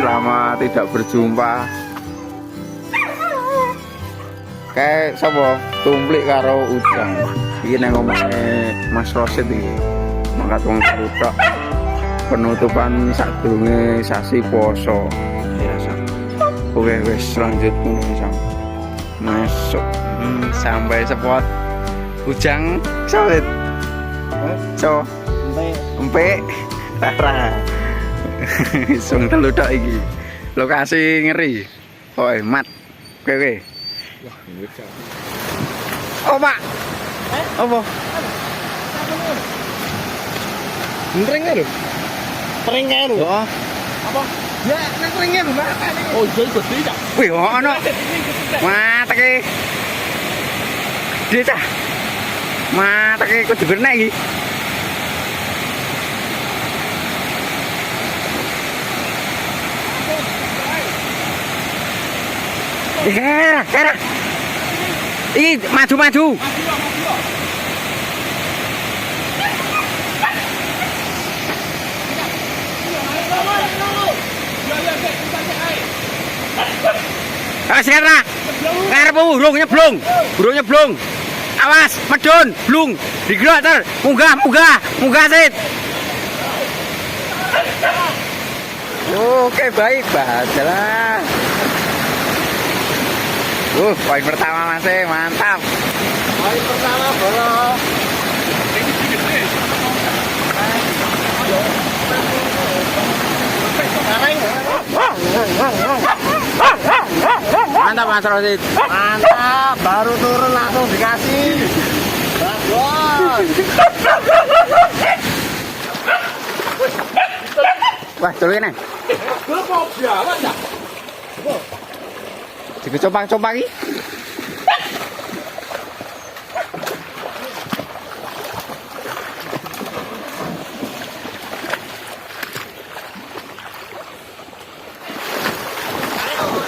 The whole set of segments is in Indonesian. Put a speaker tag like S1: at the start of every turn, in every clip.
S1: lama tidak berjumpa. Kayak sapa? Tumplik karo Ujang. Iki nang omahe Mas Rosid iki. Mangkat wong tok. Penutupan sadurunge sasi poso. Oke, wis lanjut ngono masuk sampai spot Ujang solid. So, empe Tara. Sung telu tok iki. Lokasi ngeri. Oh, mat. Kowe. Wah, ngecak. Oh, Pak. Apa? Nrenge lho. Teringe lho. Heeh. Apa? Ya, nang teringe lho, Pak. Oh, iya gede ta. Wih, ono. Mateke. Gede ta. Mateke kudu gene iki. Kera. Ini maju. Sekarang ngarep burung nyeblung. Awas, medun, blung. Digerak ter. Munggah sit. Oke, baik, bajalah. Poin pertama masih mantap. Poin pertama bro. Mantap Mas Rosid. Mantap, baru turun langsung dikasih. Bagus. Wah, tuluin nih. Coba iki.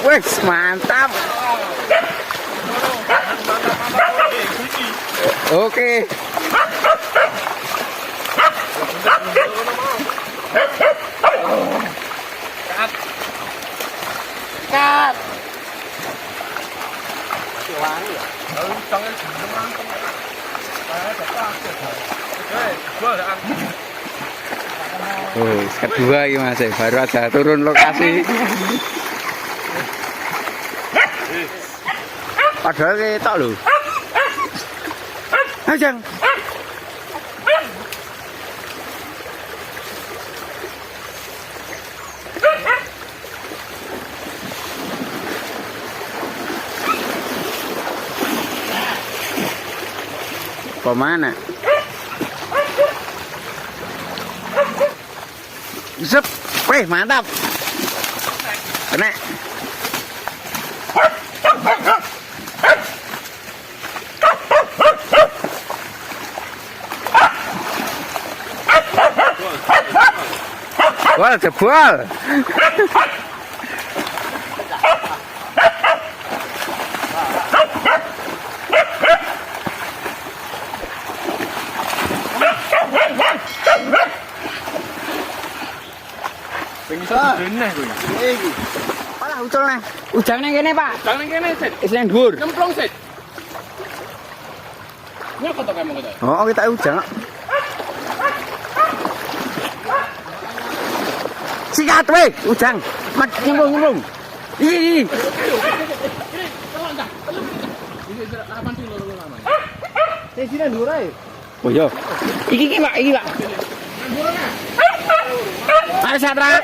S1: Wes, mantap. Oke. Kat. Kedua ini Mas, baru aja turun lokasi. Padahal kita lho. Ajang. Kemana? Zep, weh mantap. Kena. Wah, jebol.
S2: Bener kuwi. Iki.
S1: Alah uculne. Ujang nang kene, Pak.
S2: Ujang nang kene, Sit.
S1: Wis nang dhuwur.
S2: Nyemplung, Sit. Nyapa to kamu kata?
S1: Oh, kita ujang. Sikat weh, ujang. Mat nyemplung. Iki. Sing nang dhuwur ae. Oh iya. Iki Pak, iki Pak. Ayo Satra.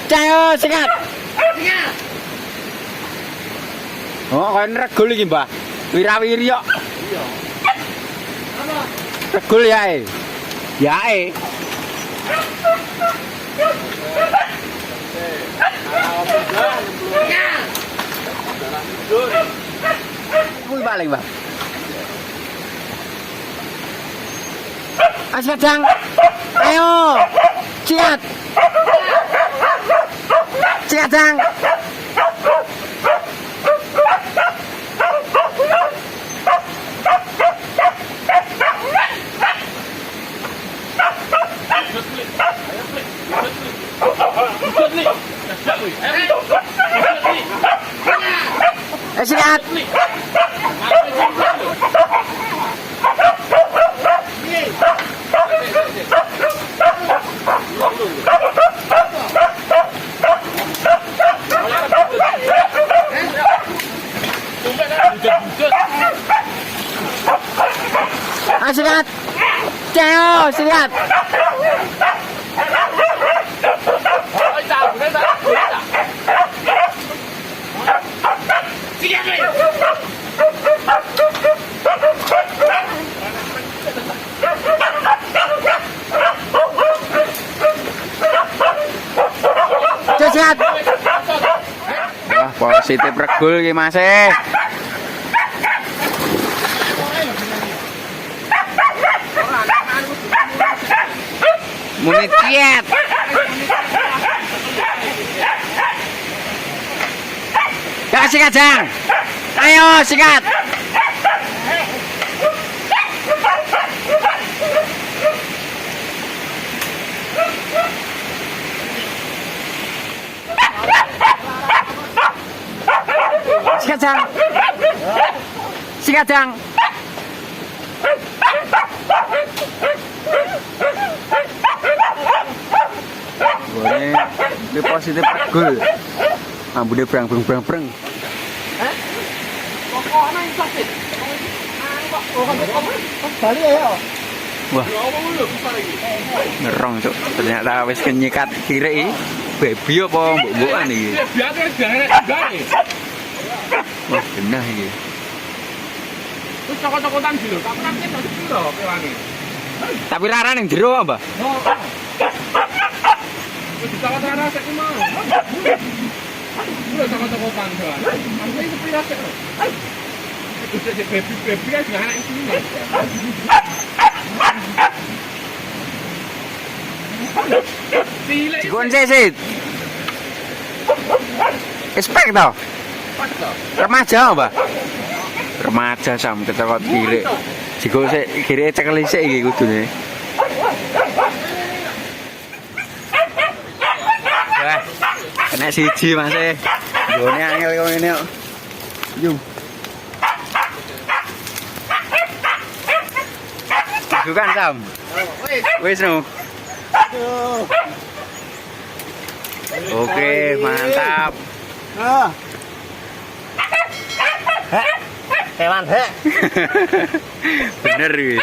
S1: Cayo sikat. Sikat. Oh, kan regul iki, Mbah. Wirawiri kok. Iya. Apa? Regul yae. Yae. Kuwi paling, Mbah. Aswadang. Ayo. Sikat. Sikat, Jang. sikat. Sikat. Ciao, sikat. Sikat. Wah, positif regul iki Mas e. Muni kiat. Ya sikat Jang. Ayo sikat. Sikat Jang. Sikat Jang. Ini positif regul. Ambune brang. Wah. Ngerong cuk. Ternyata wis kenyikat kiri baby apa mbok-mbokan iki. Wah, genah iki.
S2: Wis cokot-cokotan lho, tak praktek kok piro kewane.
S1: Tapi rara ning jero apa, Mbah?
S2: Wis cokot rara sik mau. Wis cokot-cokotan doan. Aku iki sepira sik. Wis sik baby kan anak iki.
S1: Cikun sesit. Respect toh. Remaja Mbah. Remaja sam kecokot kiri. Jiko sik kiri cekel sik iki kudune. Wah, kena siji Mas e. Gone angel kok ngene kok. Yung. Bukan Sam. Wis no. Oke, mantap.
S3: Hewan hek.
S1: Bener iki.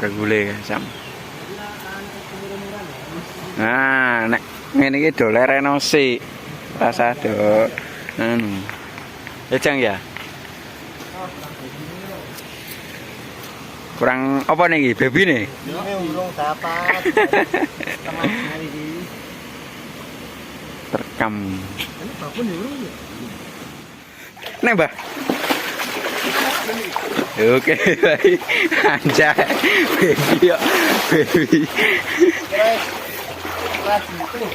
S1: Regule Sam. Nah, nek ngene iki do lereno sik. Rasa do anu. Ejang ya. Kurang apa nih baby nih?
S3: Ini urung dapat. Teman hari ini.
S1: Terekam.
S3: Ini babon ya urung.
S1: Nih, Mbah. Oke, baik. Anjay. Baby yo. Baby.
S3: Kelas itu.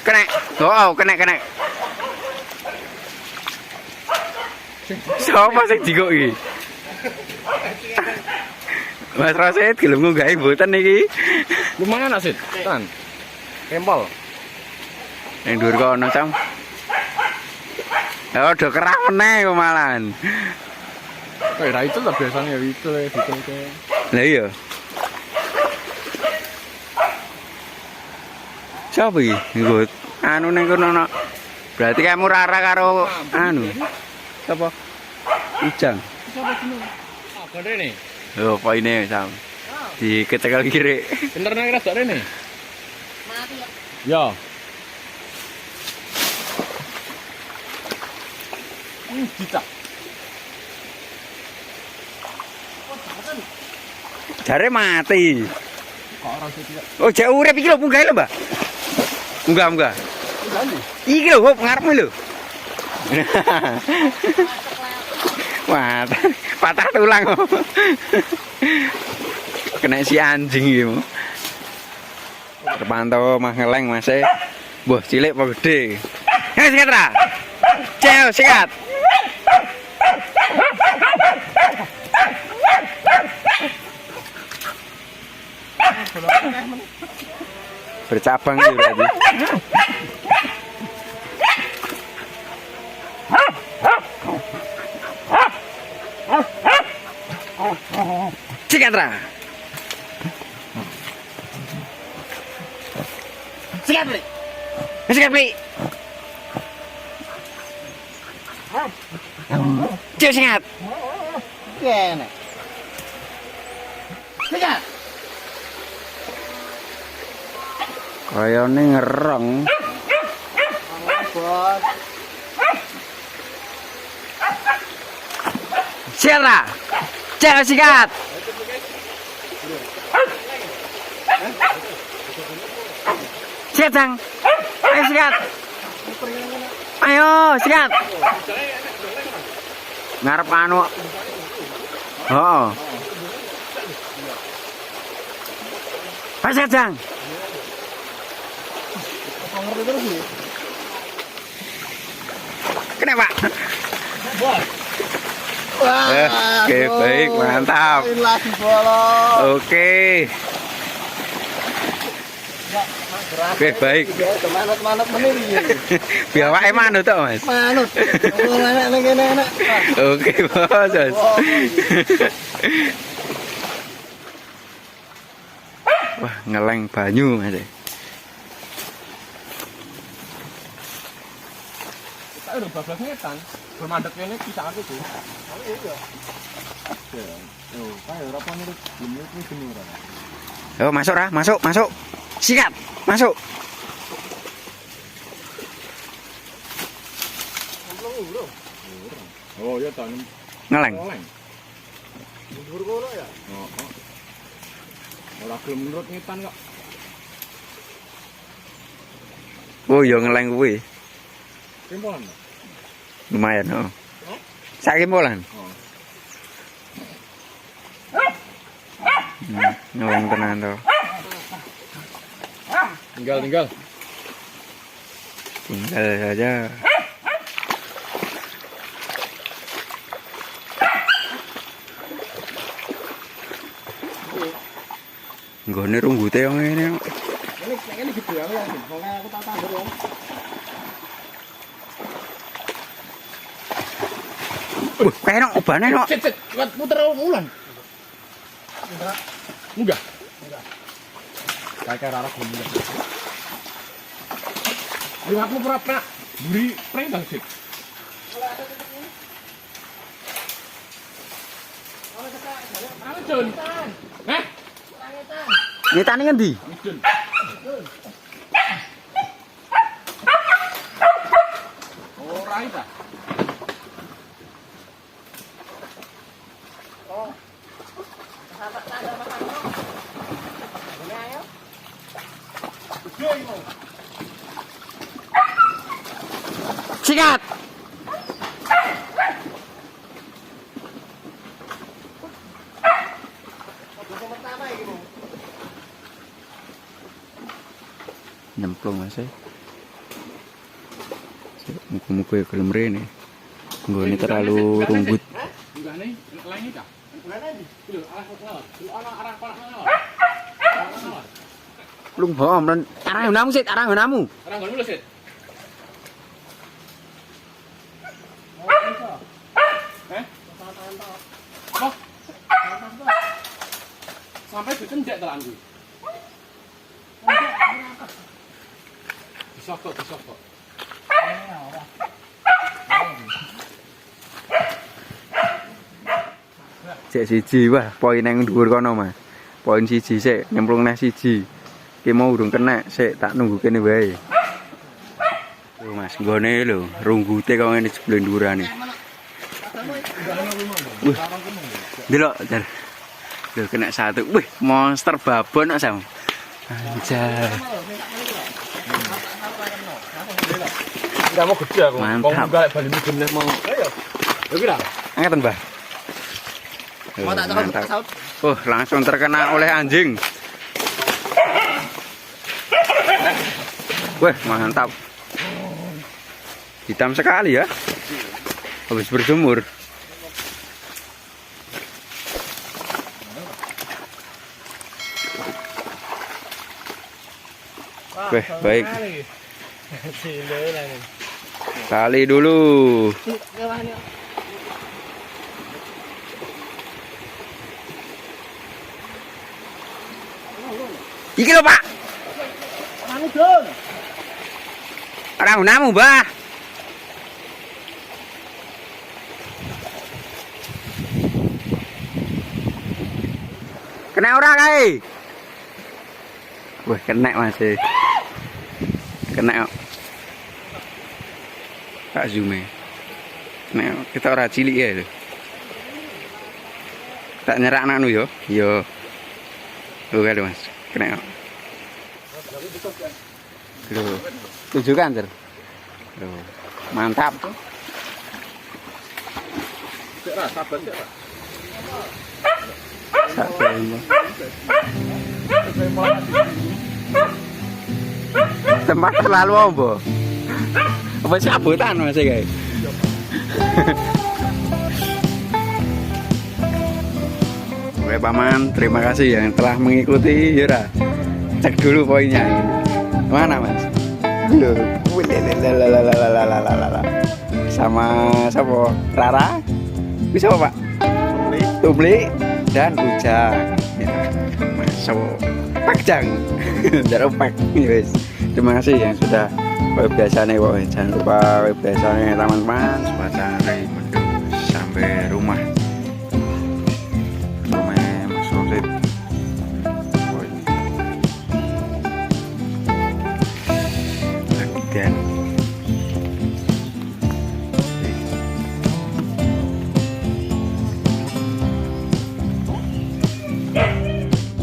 S1: Kena. Oh, kena. Siapa sing digok iki? Mas Rosid gelem nggawe mboten iki.
S2: Lumayan asit, kan. Kempol.
S1: Ning dhuwur kono, Sam. Ya udah kerah meneh kok malahan.
S2: Ra itu lah biasanya itu gitu.
S1: Lah iya. Siapa iki? Nggo anu ning kono. Berarti kamu rara karo anu. Siapa? Ujang.
S2: Siapa dino? Ah, kon rene.
S1: Oh, apa ini Sam? Di kecekel kiri.
S2: Bener nang rada rene.
S3: Mati
S2: Ya.
S3: ya.
S2: Dicak.
S1: Jare mati.
S2: Kok ora sithik.
S1: Oh, jek urip iki lho munggah lho, Mbah. Munggah. Iki lho, ngarepmu lho. Wah, patah tulang kok. Kena si anjing iki. Terpantau mah ngeleng Mas e. Mbah cilik apa gede? Sikat ra. Cel, sikat. Bercabang itu berarti. Sikat ra. Sikat beli. Sikat beli. Cek sikat.
S3: Kene. Sikat.
S1: Kayane ngereng.
S3: Bos.
S1: Sikat ra. Cek sikat. Sikat Jang. Ayo sikat. Ayo sikat. Ngarep anu. Oh. Ayo sikat Jang. Kenapa?
S3: Wah,
S1: Oke, baik, mantap.
S3: lagi bolong.
S1: Oke. Oke, baik.
S3: Manut menir.
S1: Biar wae manut to, Mas.
S3: Manut. Enak kene enak.
S1: Oke, Bos. Wah, ngeleng banyu, Mas.
S2: Kita udah bablas ngetan. Bermandat kene bisa aku tuh.
S3: Iya. Kayak ora menurut dunia iki bener.
S1: Yo, masuk ra, masuk. Sikat, masuk.
S2: Oh, ya ta.
S1: Ngeleng.
S3: Dhuwur kono ya.
S2: Heeh. Ora gelem menurut ngetan kok.
S1: Oh, yo ngeleng kuwi.
S2: Timpolan.
S1: Lumayan, oh. Sak kimpolan. Ngeleng tenan to.
S2: Tinggal.
S1: Tinggal saja. Nggone runggute yo ngene.
S3: Ini gede ya. Wong aku tak tandur ya.
S1: Kayak nok obane nok.
S2: Cet, kuat puter ulan. Enggak. Kayak rara gelem. Liwatmu pura-pura buri prendang sik. Ana Jon. Heh?
S1: Nyetane ngendi?
S2: Jon. Oraita.
S1: Sikat. Nyemplung Mas. Muka-muka gelem rene. Nggone terlalu runggut.
S2: Enggak nih, lain itu. Lho, arah kolak.
S1: Lung ho, men arah ngonamu sit, arah ngonamu.
S2: Arah ngono lho, Sit. Oh. Sampai dicendek telan kuwi. Disokok.
S1: Cek siji wah, poin nang dhuwur kono, Mas. Poin siji sik, nyemplung neh siji. Ki mau urung kena, sik tak nunggu kene wae. Tuh Mas, nggone lho, runggute kok ngene jebule ndurane. Wih. Delok, Jar. Lho kena satu. Wih, monster babon kok sam. Anjay.
S2: Enggak mau gede aku.
S1: Mantap.
S2: Wong golek bali gede mau. Ayo. Yo kira.
S1: Angkatan, Mbah. Mantap. Oh, langsung terkena oleh anjing. Wah, mantap. Hitam sekali ya. Habis berjemur. Oke, baik.
S3: Sile lah nih.
S1: Tali dulu. Iki lho, Pak.
S3: Anu Don.
S1: Ora gunamu, Mbah. Kena ora kae? Wah, kena masih. Kena kok. Tak zoom e. Kena kita ora cilik ya lho. Tak nyerak anakmu yo. Yo. Lho kan Mas. Kena kok. Lho. Tunjukkan, Ter. Lho. Mantap.
S2: Cek lah, sabar cek lah.
S1: Tempat terlalu apa? Apa sabutan masih guys? Oke Paman, terima kasih yang telah mengikuti Yura. Cek dulu poinnya ini. Mana Mas? Loh, sama siapa? Rara? Bisa apa Pak? Tubli dan Ujang. Masuk Pakjang. Darah Pak. Yes. Terima kasih yang sudah biasanya jangan lupa biasanya teman-teman sebaca dari sampai rumah. Dan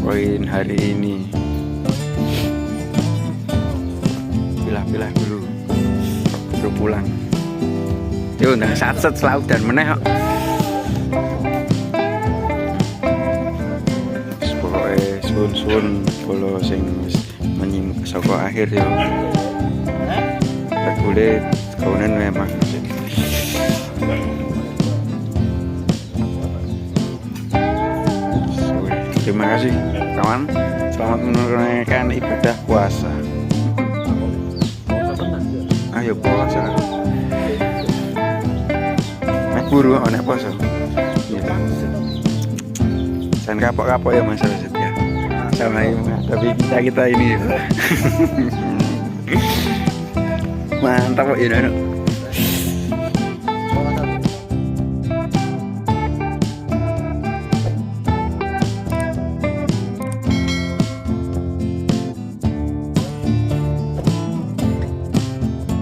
S1: poin hari ini pilah-pilah dulu baru pulang yuk udah satset selaut dan meneh kok pokoknya sun-sun kalau sing menyimak soko akhir yuk kulit kaunan memang terima kasih kawan, selamat menunaikan ibadah puasa. Ayo puasa buru nek puasa jangan kapok-kapok ya Mas Rasid ya sama tapi kita ini mantap kok ya